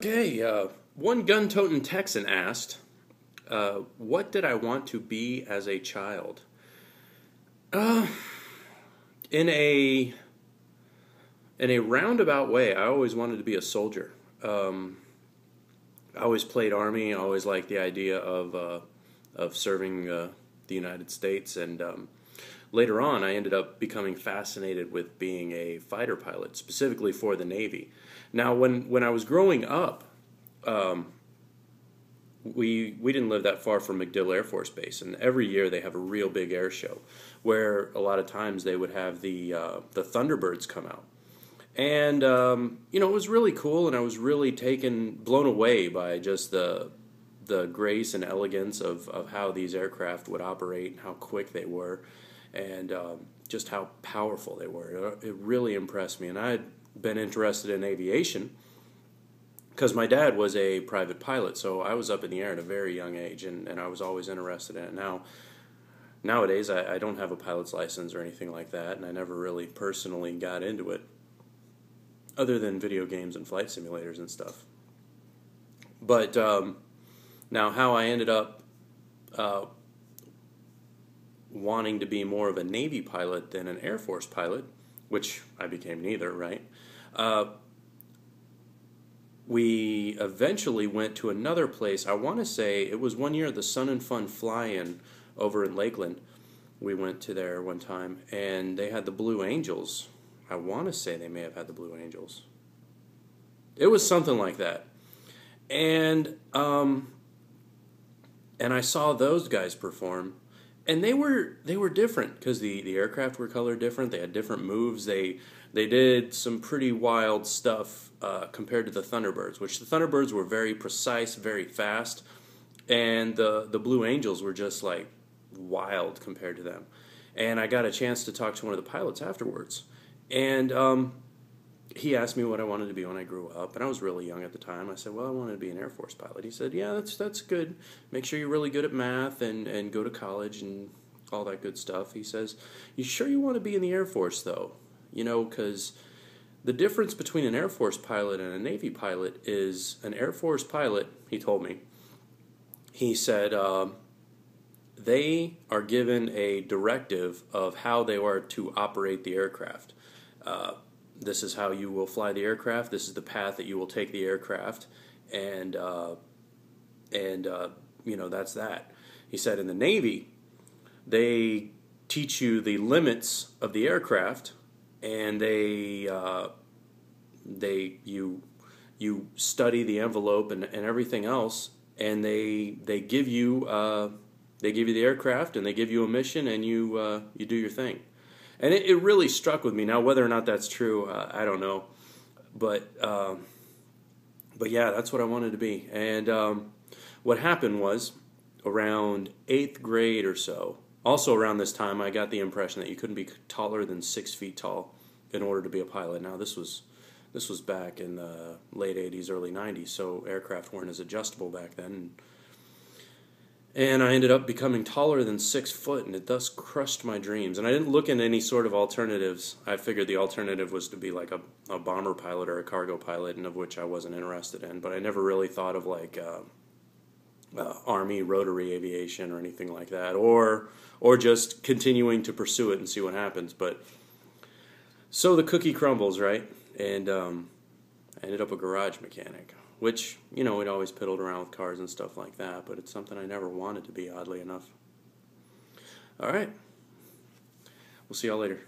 Okay, one gun-toting Texan asked, "What did I want to be as a child?" Uh, in a in a roundabout way, I always wanted to be a soldier. Um, I always played Army. I always liked the idea of serving the United States, and later on, I ended up becoming fascinated with being a fighter pilot, specifically for the Navy. Now, when I was growing up, um, we didn't live that far from MacDill Air Force Base, and every year they have a real big air show, where a lot of times they would have the Thunderbirds come out, and it was really cool, and I was really blown away by just the grace and elegance of how these aircraft would operate and how quick they were, and just how powerful they were. It really impressed me, and I had been interested in aviation because my dad was a private pilot, so I was up in the air at a very young age, and I was always interested in it. Nowadays, I don't have a pilot's license or anything like that, and I never really personally got into it, other than video games and flight simulators and stuff. But now, how I ended up uh, wanting to be more of a Navy pilot than an Air Force pilot, which I became neither, right? Uh, we eventually went to another place. I want to say it was one year at the Sun and Fun Fly-In over in Lakeland. We went to there one time, and they had the Blue Angels. I want to say they may have had the Blue Angels. It was something like that. And I saw those guys perform, and they were different because the aircraft were colored different. They had different moves. They did some pretty wild stuff compared to the Thunderbirds, which the Thunderbirds were very precise, very fast, and the Blue Angels were just like wild compared to them. And I got a chance to talk to one of the pilots afterwards, and he asked me what I wanted to be when I grew up, and I was really young at the time. I said, well, I wanted to be an Air Force pilot. He said, yeah, that's good. Make sure you're really good at math and go to college and all that good stuff. He says, you sure you want to be in the Air Force, though? Because the difference between an Air Force pilot and a Navy pilot is an Air Force pilot, he told me, he said, they are given a directive of how they are to operate the aircraft. This is how you will fly the aircraft. This is the path that you will take the aircraft, and that's that. He said in the Navy, they teach you the limits of the aircraft, and you study the envelope and everything else, and they give you the aircraft, and they give you a mission, and you do your thing. And it really struck with me. Now, whether or not that's true, I don't know. But yeah, that's what I wanted to be. And what happened was, around 8th grade or so, also around this time, I got the impression that you couldn't be taller than 6 feet tall in order to be a pilot. Now, this was back in the late 80s, early 90s, so aircraft weren't as adjustable back then. And I ended up becoming taller than 6 foot, and it thus crushed my dreams. And I didn't look into any sort of alternatives. I figured the alternative was to be like a bomber pilot or a cargo pilot, and of which I wasn't interested in. But I never really thought of like Army rotary aviation or anything like that, or just continuing to pursue it and see what happens. But so the cookie crumbles, right? And I ended up a garage mechanic, which, we'd always piddled around with cars and stuff like that, but it's something I never wanted to be, oddly enough. All right. We'll see y'all later.